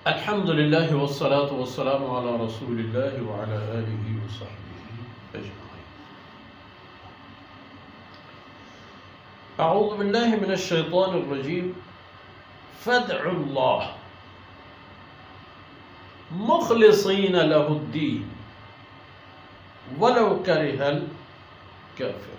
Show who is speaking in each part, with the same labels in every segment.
Speaker 1: الحمد لله والصلاة والسلام على رسول الله وعلى آله وصحبه أجمعين. أعوذ بالله من الشيطان الرجيم. فادعوا الله مخلصين له الدين ولو كره الكافر.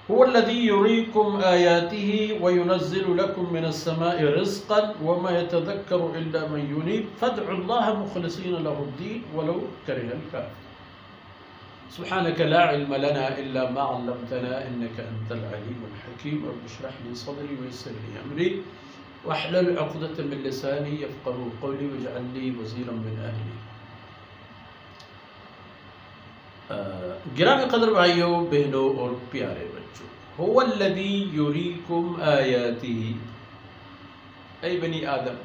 Speaker 1: هو الذي يريكم آياته وينزل لكم من السماء رزقا وما يتذكر إلا من ينيب فادعوا الله مخلصين له الدين ولو كره الكافر. سبحانك لا علم لنا إلا ما علمتنا إنك أنت العليم الحكيم. رب اشرح لي صدري ويسر لي أمري واحلل عقدة من لساني يفقهوا قولي واجعل لي وزيرا من أهلي. گرامی قدر بھائیوں، بہنوں اور پیارے بچوں، هو الذی یریکم آیاتی، اے بنی آدم،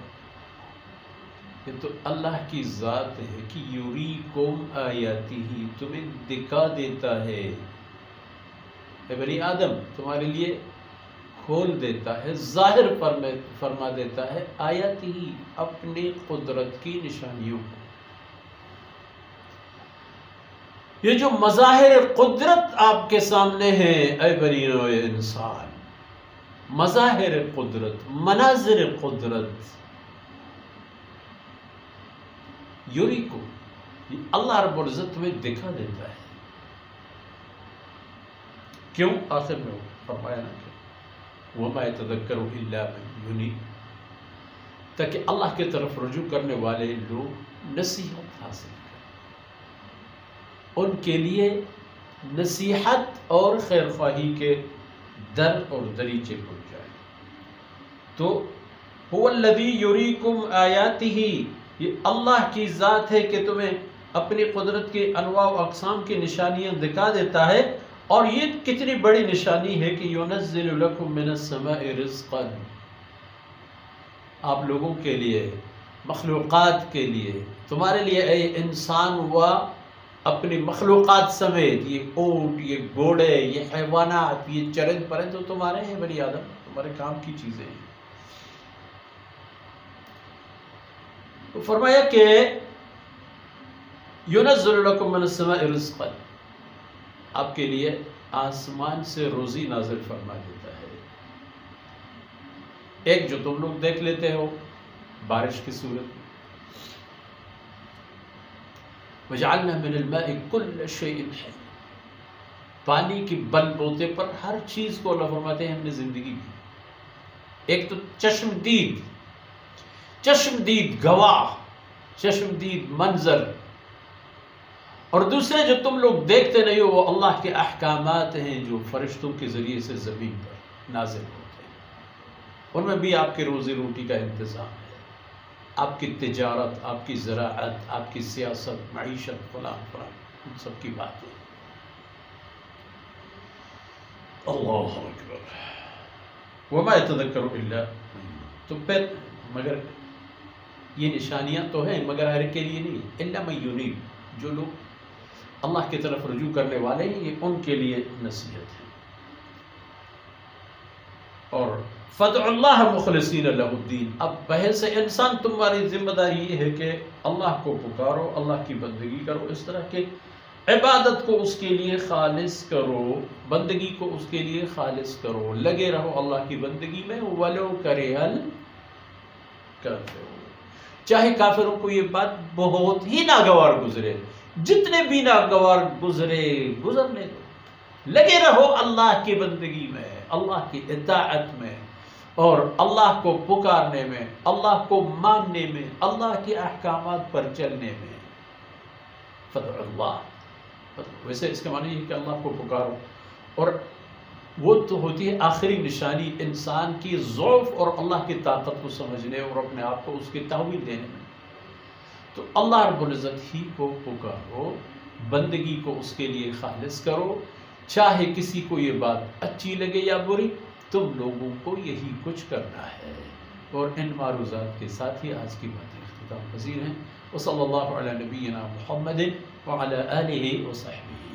Speaker 1: یہ تو اللہ کی ذات ہے کہ یریکم آیاتی، تمہیں دکھا دیتا ہے. اے بنی آدم، تمہارے لیے کھول دیتا ہے، ظاہر فرما دیتا ہے آیاتی، اپنی قدرت کی نشانیوں کو. یہ جو مظاہر قدرت آپ کے سامنے ہیں اے بنی نوع انسان، مظاہر قدرت، مناظر قدرت، یوریکو، اللہ رب العزت تمہیں دکھا دیتا ہے. کیوں؟ آخر میں فرمایا نا کہ وَمَا يَتَذَكَّرُ إِلَّا مَن يُنِيبُ، تاکہ اللہ کی طرف رجوع کرنے والے لوگ نصیحت حاصل کریں، ان کے لیے نصیحت اور خیر خواہی کے در اور دریچے کھل جائیں. تو هو الذی یریکم آیاتہ، یہ اللہ کی ذات ہے کہ تمہیں اپنی قدرت کے انواع و اقسام کی نشانیاں دکھا دیتا ہے. اور یہ کتنی بڑی نشانی ہے کہ ینزل لکم من السماء رزقا، آپ لوگوں کے لیے، مخلوقات کے لیے، تمہارے لیے اے انسان ہوا اپنی مخلوقات سمیت، یہ اونٹ، یہ گھوڑے، یہ حیوانات، یہ چرند پرند، تو تمہارے ہیں بنی آدم، تمہارے کام کی چیزیں ہیں. تو فرمایا کہ ينزل لكم من السماء رزقا، آپ کے لیے آسمان سے روزی نازل فرما دیتا ہے. ایک جو تم لوگ دیکھ لیتے ہو بارش کی صورت میں، وَجَعَلْنَا مِنَ الْمَاءِ كُلَّ شَيْءٍ حَيٍّ، پانی کی بل بوتے پر ہر چیز کو اللہ فرماتے ہیں ہم نے زندگی کی. ایک تو چشمدید گواہ، چشمدید منظر، اور دوسرے جو تم لوگ دیکھتے نہیں ہو وہ اللہ کے احکامات ہیں جو فرشتوں کے ذریعے سے زمین پر نازل ہوتے ہیں. ان میں بھی آپ کی روزی روٹی کا انتظام ہے، آپ کی تجارت، آپ کی زراعت، آپ کی سیاست، معیشت، فلان فلان، ان سب کی باتیں. اللہ اکبر. وما يتذکر الا، تو پھر مگر یہ نشانیاں تو ہیں مگر ہر کے لیے نہیں، الا من ینیب، جو لوگ اللہ کی طرف رجوع کرنے والے ہیں یہ ان کے لیے نصیحت ہے. اور فَادْعُوا اللَّهَ مُخْلِصِينَ لَهُ الدِّينَ، اب پہلے سے انسان تمہاری ذمہ داری یہ ہے کہ اللہ کو پکارو، اللہ کی بندگی کرو، اس طرح کہ عبادت کو اس کے لیے خالص کرو، بندگی کو اس کے لیے خالص کرو، لگے رہو اللہ کی بندگی میں. وَلَوْ كَرِهَ الْكَافِرُونَ، چاہے کافروں کو یہ بات بہت ہی ناگوار گزرے، جتنے بھی ناگوار گزرنے دو، لگے رہو اللہ کی بندگی میں، اللہ کی اطاعت میں، اور اللہ کو پکارنے میں، اللہ کو ماننے میں، اللہ کے احکامات پر چلنے میں. فَادْعُوا اللَّهَ، ویسے اس کا معنی ہے کہ اللہ کو پکارو. اور وہ تو ہوتی ہے آخری نشانی انسان کی ضعف اور اللہ کی طاقت کو سمجھنے اور اپنے آپ کو اس کی تحویل دینے میں. تو اللہ رب العزت ہی کو پکارو، بندگی کو اس کے لیے خالص کرو، چاہے کسی کو یہ بات اچھی لگے یا بری، تم لوگوں کو یہی کچھ کرنا ہے. اور ان معروضات کے ساتھ ہی آج کی باتیں اختتام پذیر ہیں. وصلی اللہ علی نبینا محمد وعلی آلہ وصحبہ.